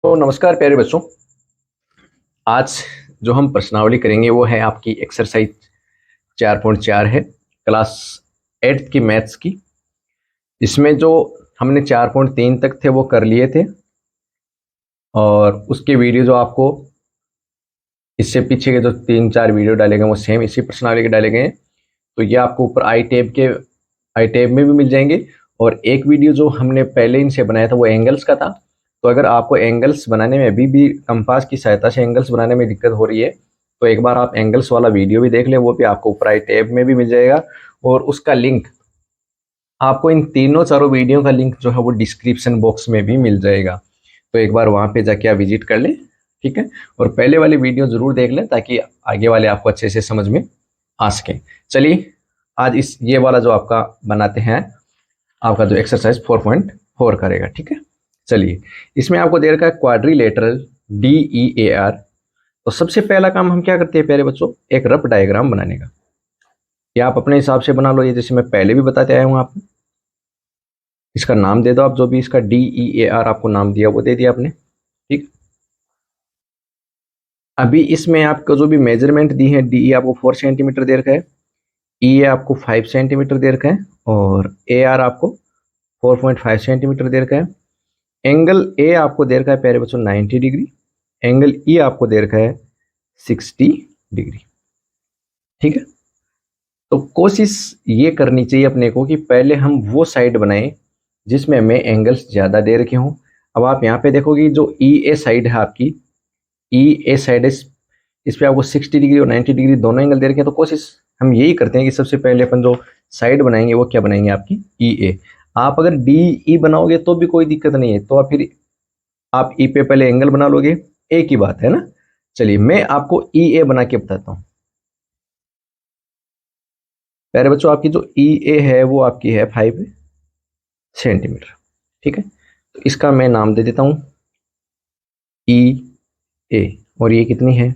तो नमस्कार प्यारे बच्चों। आज जो हम प्रश्नावली करेंगे वो है आपकी एक्सरसाइज 4.4 है, क्लास 8 की मैथ्स की। इसमें जो हमने 4.3 तक थे वो कर लिए थे, और उसके वीडियो जो आपको इससे पीछे के जो 3-4 वीडियो डाले गए वो सेम इसी प्रश्नावली के डाले गए हैं। तो ये आपको ऊपर आई टैब में भी मिल जाएंगे। और एक वीडियो जो हमने पहले इनसे बनाया था वो एंगल्स का था। तो अगर आपको एंगल्स बनाने में अभी भी कंपास की सहायता से एंगल्स बनाने में दिक्कत हो रही है तो एक बार आप एंगल्स वाला वीडियो भी देख लें, वो भी आपको ऊपर आई टैब में भी मिल जाएगा। और उसका लिंक आपको इन तीनों चारों वीडियो का लिंक जो है वो डिस्क्रिप्शन बॉक्स में भी मिल जाएगा। तो एक बार वहाँ पे जाके आप विजिट कर लें, ठीक है। और पहले वाली वीडियो जरूर देख लें ताकि आगे वाले आपको अच्छे से समझ में आ सके। चलिए आज इस ये वाला जो आपका बनाते हैं, आपका जो एक्सरसाइज 4.4 करेगा, ठीक है। चलिए इसमें आपको दे रखा है क्वाड्रिलेटरल DEAR। तो सबसे पहला काम हम क्या करते हैं प्यारे बच्चों, एक रफ डायग्राम बनाने का। या आप अपने हिसाब से बना लो, ये जैसे मैं पहले भी बताते आया हूँ आपको। इसका नाम दे दो आप, जो भी इसका DEAR आपको नाम दिया वो दे दिया आपने, ठीक। अभी इसमें आपको जो भी मेजरमेंट दी है, DE आपको 4 सेंटीमीटर दे रखा है, EA आपको 5 सेंटीमीटर दे रखा है, और AR आपको 4.5 सेंटीमीटर दे रखा है। एंगल ए आपको दे रखा है प्यारे बच्चों 90 डिग्री। एंगल ई आपको दे रखा है 60 डिग्री, ठीक है। तो कोशिश ये करनी चाहिए अपने को कि पहले हम वो साइड बनाएं जिसमें हमें एंगल्स ज़्यादा दे रखे हों। अब आप यहाँ पे देखोगे जो ई ए साइड है आपकी, ई ए साइड है, इस पे आपको 60 डिग्री और 90 डिग्री दोनों एंगल दे रखे हैं। तो कोशिश हम यही करते हैं कि सबसे पहले अपन जो साइड बनाएंगे वो क्या बनाएंगे, आपकी ई ए। आप अगर डी ई बनाओगे तो भी कोई दिक्कत नहीं है, तो आप फिर आप ई पे पहले एंगल बना लोगे, एक ही बात है ना। चलिए मैं आपको ई ए बना के बताता हूँ। प्यारे बच्चों आपकी जो ई ए है वो आपकी है 5 सेंटीमीटर, ठीक है। तो इसका मैं नाम दे देता हूँ ई ए, और ये कितनी है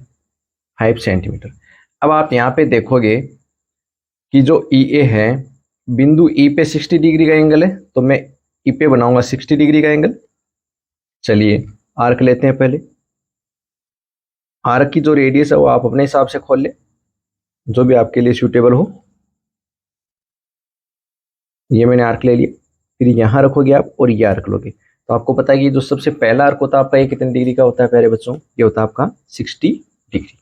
5 सेंटीमीटर। अब आप यहाँ पे देखोगे कि जो ई ए है, बिंदु ई पे 60 डिग्री का एंगल है, तो मैं ई पे बनाऊंगा 60 डिग्री का एंगल। चलिए आर्क लेते हैं पहले। आर्क की जो रेडियस है वो आप अपने हिसाब से खोल ले, जो भी आपके लिए सूटेबल हो। ये मैंने आर्क ले लिया, फिर यहाँ रखोगे आप और ये आर्क लोगे। तो आपको पता है कि जो सबसे पहला आर्क होता है आपका, ये कितने डिग्री का होता है प्यारे बच्चों, ये होता है आपका 60 डिग्री,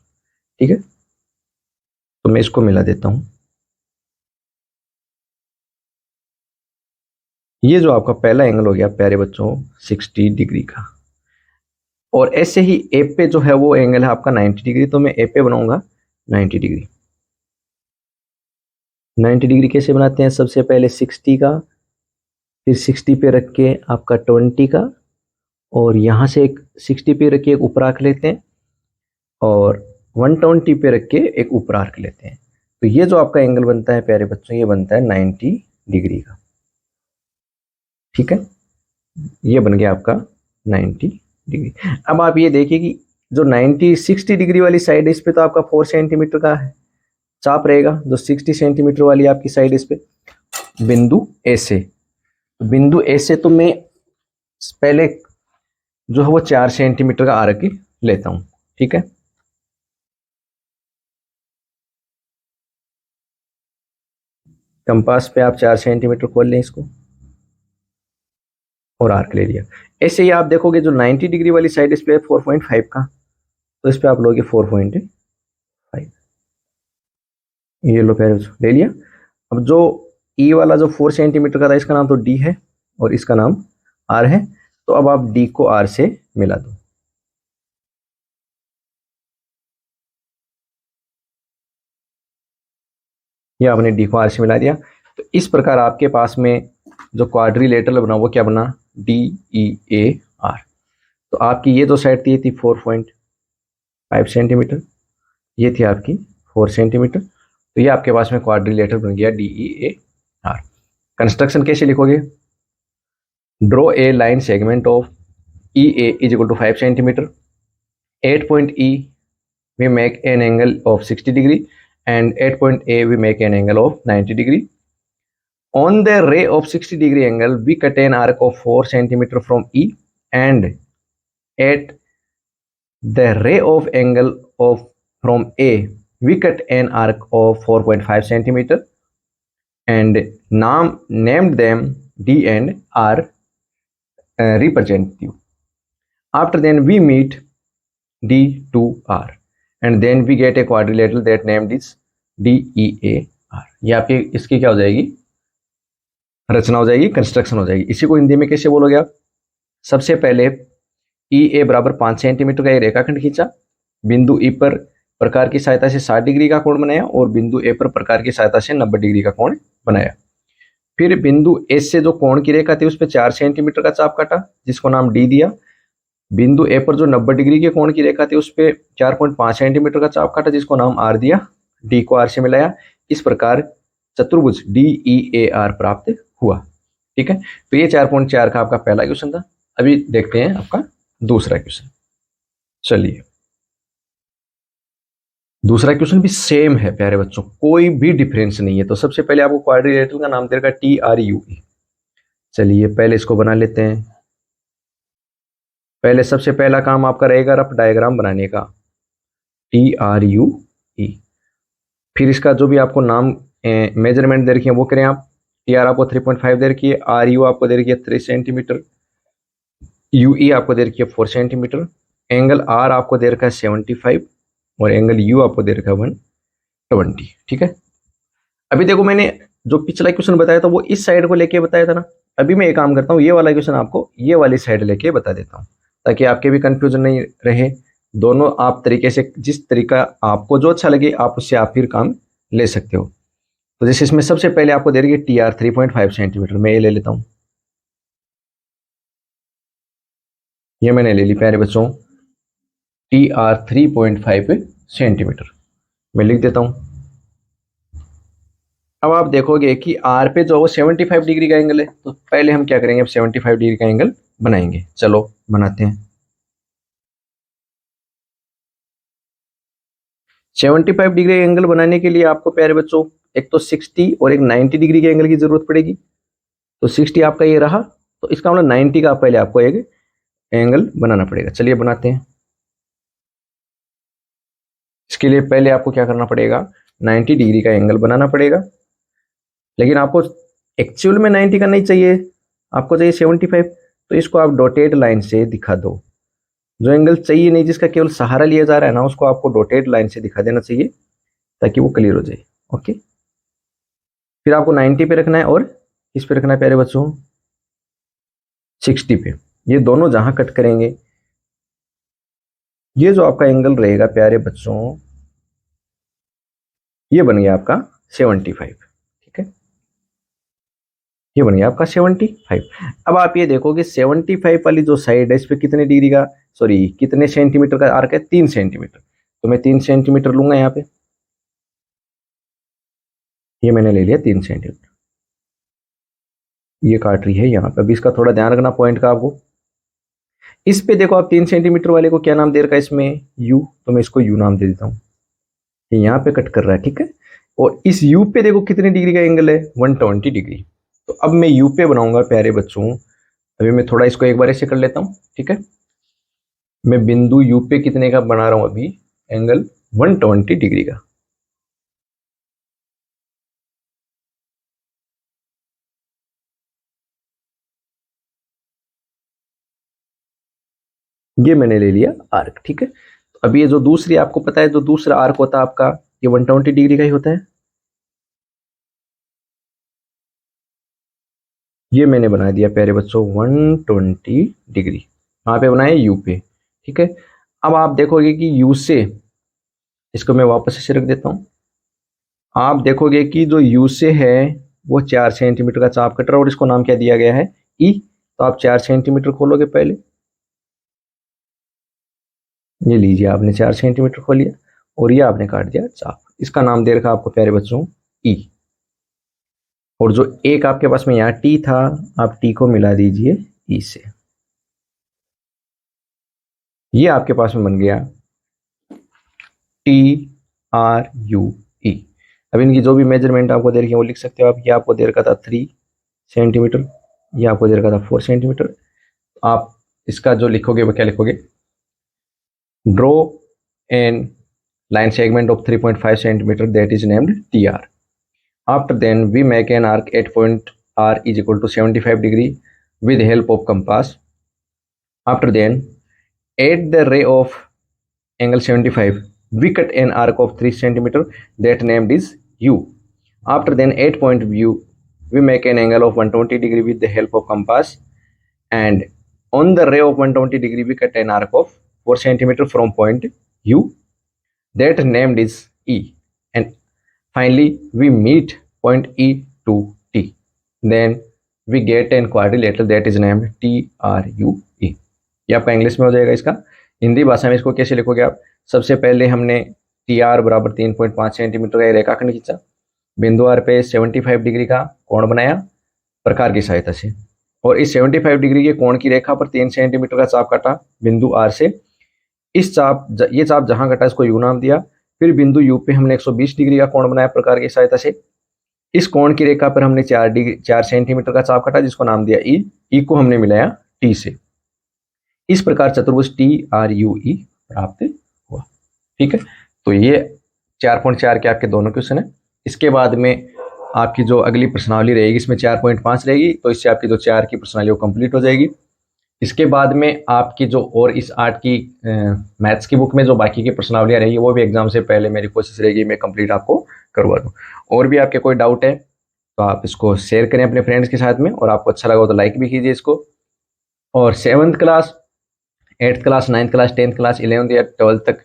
ठीक है। तो मैं इसको मिला देता हूँ। ये जो आपका पहला एंगल हो गया प्यारे बच्चों 60 डिग्री का। और ऐसे ही ए पे जो है वो एंगल है आपका 90 डिग्री, तो मैं ए पे बनाऊंगा 90 डिग्री। 90 डिग्री कैसे बनाते हैं, सबसे पहले 60 का, फिर 60 पे रख के आपका 20 का, और यहाँ से एक 60 पे रख के एक ऊपर आर्क लेते हैं, और 120 पे रख के एक ऊपर आर्क लेते हैं। तो ये जो आपका एंगल बनता है प्यारे बच्चों, ये बनता है 90 डिग्री का, ठीक है। ये बन गया आपका 90 डिग्री। अब आप ये देखिए कि जो 60 डिग्री वाली साइड है इस पे तो आपका 4 सेंटीमीटर का है चाप रहेगा। जो 60 सेंटीमीटर वाली आपकी साइड इस पे बिंदु ए से, बिंदु ए से तो मैं पहले जो है वो 4 सेंटीमीटर का आर्क लेता हूं, ठीक है। कंपास पे आप 4 सेंटीमीटर खोल लें इसको, और आर्क ले लिया। ऐसे ही आप देखोगे जो 90 डिग्री वाली साइड इस पे 4.5 का, तो इस पे आप लोगे 4.5। ये लो पैर ले लिया। अब जो ई वाला जो 4 सेंटीमीटर का था इसका नाम तो डी है, और इसका नाम आर है। तो अब आप डी को आर से मिला दो। ये आपने डी को आर से मिला दिया। तो इस प्रकार आपके पास में जो क्वाड्रिलेटरल बना वो क्या बना, DEAR। तो आपकी ये जो साइड थी ये थी 4.5 सेंटीमीटर, ये थी आपकी 4 सेंटीमीटर। तो ये आपके पास में क्वाड्रिलेटरल बन गया DEAR। कंस्ट्रक्शन कैसे लिखोगे, draw a line segment of EA is equal to 5 centimetre, 8 point E we make an angle of 60 degree, and 8 point A we make an angle of 90 degree. On the ray of 60 degree angle we cut an arc of 4 centimeter from E, and At the ray of angle of from A, we cut an arc of 4.5 centimeter and named them D and R representative. After then we meet D to R and then we get a quadrilateral that named is DEAR. ये आपकी इसकी क्या हो जाएगी, रचना हो जाएगी, construction हो जाएगी। इसी को हिंदी में कैसे बोलोगे आप? सबसे पहले EA बराबर 5 सेंटीमीटर का ये रेखाखंड खींचा, बिंदु E पर प्रकार की सहायता से 60 डिग्री का कोण बनाया और बिंदु A पर प्रकार की सहायता से 90 डिग्री का कोण बनाया। फिर बिंदु S से जो कोण की रेखा थी उस पर 4 सेंटीमीटर का चाप काटा जिसको नाम D दिया। बिंदु ए पर जो 90 डिग्री के कोण की रेखा थी उस पर 4.5 सेंटीमीटर का चाप काटा जिसको नाम आर दिया। डी को आर से मिलाया। इस प्रकार चतुर्भुज DEAR प्राप्त हुआ। ठीक है, तो ये 4.4 का आपका पहला क्वेश्चन था। अभी देखते हैं आपका दूसरा क्वेश्चन। चलिए, दूसरा क्वेश्चन भी सेम है प्यारे बच्चों, कोई भी डिफरेंस नहीं है। तो सबसे पहले आपको क्वाड्रिलेटरल का नाम दे रखा TRUE। चलिए पहले इसको बना लेते हैं। पहले सबसे पहला काम आपका रहेगा रफ डायग्राम बनाने का, TRUE। फिर इसका जो भी आपको नाम मेजरमेंट दे रखी है वो करें आप। TR आपको 3.5 दे रखी है, RU आपको दे रखी है 3 सेंटीमीटर, UE आपको दे रखी है 4 सेंटीमीटर, एंगल R आपको दे रखा है 75 और एंगल U आपको दे रखा है 120। ठीक है, अभी देखो मैंने जो पिछला क्वेश्चन बताया था वो इस साइड को लेके बताया था ना। अभी मैं एक काम करता हूँ, ये वाला क्वेश्चन आपको ये वाली साइड लेके बता देता हूँ ताकि आपके भी कंफ्यूजन नहीं रहे। दोनों आप तरीके से, जिस तरीका आपको जो अच्छा लगे आप उससे आप फिर काम ले सकते हो। तो जैसे इसमें सबसे पहले आपको दे रही है TR 3.5 सेंटीमीटर, मैं ये ले लेता हूँ। ये मैंने ले ली प्यारे बच्चों TR 3.5 सेंटीमीटर, मैं लिख देता हूँ। अब आप देखोगे कि R पे जो वो 75 डिग्री का एंगल है, तो पहले हम क्या करेंगे, अब 75 डिग्री का एंगल बनाएंगे। चलो बनाते हैं। 75 डिग्री एंगल बनाने के लिए आपको प्यारे बच्चों एक तो 60 और एक 90 डिग्री के एंगल की जरूरत पड़ेगी। तो 60 आपका ये रहा, तो इसका मतलब 90 का पहले आपको एक एंगल बनाना पड़ेगा। चलिए बनाते हैं। इसके लिए पहले आपको क्या करना पड़ेगा, 90 डिग्री का एंगल बनाना पड़ेगा। लेकिन आपको एक्चुअल में 90 का नहीं चाहिए, आपको चाहिए 75। तो इसको आप डॉटेड लाइन से दिखा दो। जो एंगल चाहिए नहीं, जिसका केवल सहारा लिया जा रहा है ना, उसको आपको डॉटेड लाइन से दिखा देना चाहिए ताकि वो क्लियर हो जाए। ओके, फिर आपको 90 पे रखना है और किस पे रखना है प्यारे बच्चों, 60 पे। ये दोनों जहां कट करेंगे, ये जो आपका एंगल रहेगा प्यारे बच्चों, ये बन गया आपका 75। ठीक है, ये बन गया आपका 75। अब आप ये देखो कि 75 वाली जो साइड है इस पे कितने डिग्री का, सॉरी कितने सेंटीमीटर का आर्क है, 3 सेंटीमीटर। तो मैं 3 सेंटीमीटर लूंगा यहाँ पे, ये मैंने ले लिया 3 सेंटीमीटर। ये काट रही है यहाँ पे। अभी इसका थोड़ा ध्यान रखना पॉइंट का आपको। इस पे देखो आप 3 सेंटीमीटर वाले को क्या नाम दे रखा है इसमें, U, तो मैं इसको U नाम दे देता हूँ। यहाँ पे कट कर रहा है। ठीक है, और इस U पे देखो कितने डिग्री का एंगल है, 120 डिग्री। तो अब मैं U पे बनाऊंगा प्यारे बच्चों। अभी मैं थोड़ा इसको एक बार ऐसे कर लेता हूँ। ठीक है, मैं बिंदु U पे कितने का बना रहा हूँ अभी, एंगल 120 डिग्री का। ये मैंने ले लिया आर्क। ठीक है, तो अभी ये जो दूसरी आपको पता है, जो दूसरा आर्क होता है आपका, ये 120 डिग्री का ही होता है। ये मैंने बना दिया प्यारे बच्चों 120 डिग्री, वहां पे बनाया U पे। ठीक है, अब आप देखोगे कि U से, इसको मैं वापस से रख देता हूं। आप देखोगे कि जो U से है वो 4 सेंटीमीटर का चाप कट रहा है और इसको नाम क्या दिया गया है, E। तो आप 4 सेंटीमीटर खोलोगे पहले, ये लीजिए आपने 4 सेंटीमीटर खोल लिया और ये आपने काट दिया चाप। इसका नाम दे रखा आपको प्यारे बच्चों E। और जो एक आपके पास में यहाँ T था, आप T को मिला दीजिए E से। ये आपके पास में बन गया TRUE। अब इनकी जो भी मेजरमेंट आपको दे रखी है वो लिख सकते हो आप। ये आपको दे रखा था 3 सेंटीमीटर, ये आपको दे रखा था 4 सेंटीमीटर। आप इसका जो लिखोगे वो क्या लिखोगे, draw an line segment of 3.5 centimeter that is named TR. After then we make an arc at point R is equal to 75 degree with the help of compass. After then at the ray of angle 75 we cut an arc of 3 centimeter that named is U. After then at point U we make an angle of 120 degree with the help of compass, and on the ray of 120 degree we cut an arc of 4 centimeter from point U that named is E, and finally we meet point E to T, then we get an quadrilateral that is named TRUE. ये आपका English में हो जाएगा। इसका हिंदी भाषा में इसको कैसे लिखोगे आप, सबसे पहले हमने TR बराबर 3.5 सेंटीमीटर का रेखाखंड खींचा, बिंदु आर पे 75 डिग्री का कोण बनाया प्रकार की सहायता से, और इस 75 डिग्री के कोण की रेखा पर 3 सेंटीमीटर का चाप काटा बिंदु आर से। इस चाप ये चाप जहां कटा इसको यू नाम दिया। फिर बिंदु यू पे हमने 120 डिग्री का कोण बनाया प्रकार की सहायता से। इस कोण की रेखा पर हमने 4 सेंटीमीटर का चाप काटा जिसको नाम दिया ई। ई को हमने मिलाया टी से। इस प्रकार चतुर्भुज TRUE प्राप्त हुआ। ठीक है, तो ये 4.4 के आपके दोनों क्वेश्चन है। इसके बाद में आपकी जो अगली प्रश्नावली रहेगी इसमें 4.5 रहेगी, तो इससे आपकी जो 4 की प्रश्नावली वो कंप्लीट हो जाएगी। इसके बाद में आपकी जो और इस 8 की मैथ्स की बुक में जो बाकी की प्रश्नावलियाँ रहेगी वो भी एग्जाम से पहले मेरी कोशिश रहेगी मैं कंप्लीट आपको करवा दूँ। और भी आपके कोई डाउट है तो आप इसको शेयर करें अपने फ्रेंड्स के साथ में, और आपको अच्छा लगा हो तो लाइक भी कीजिए इसको। और 7th class, 8th class, 9th class, 10th class, 11th या 12th तक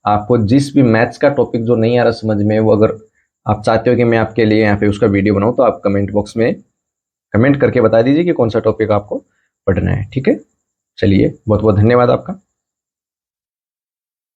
आपको जिस भी मैथ्स का टॉपिक जो नहीं आ रहा समझ में, वो अगर आप चाहते हो कि मैं आपके लिए यहाँ पे उसका वीडियो बनाऊँ तो आप कमेंट बॉक्स में कमेंट करके बता दीजिए कि कौन सा टॉपिक आपको पढ़ना है। ठीक है, चलिए बहुत बहुत धन्यवाद आपका।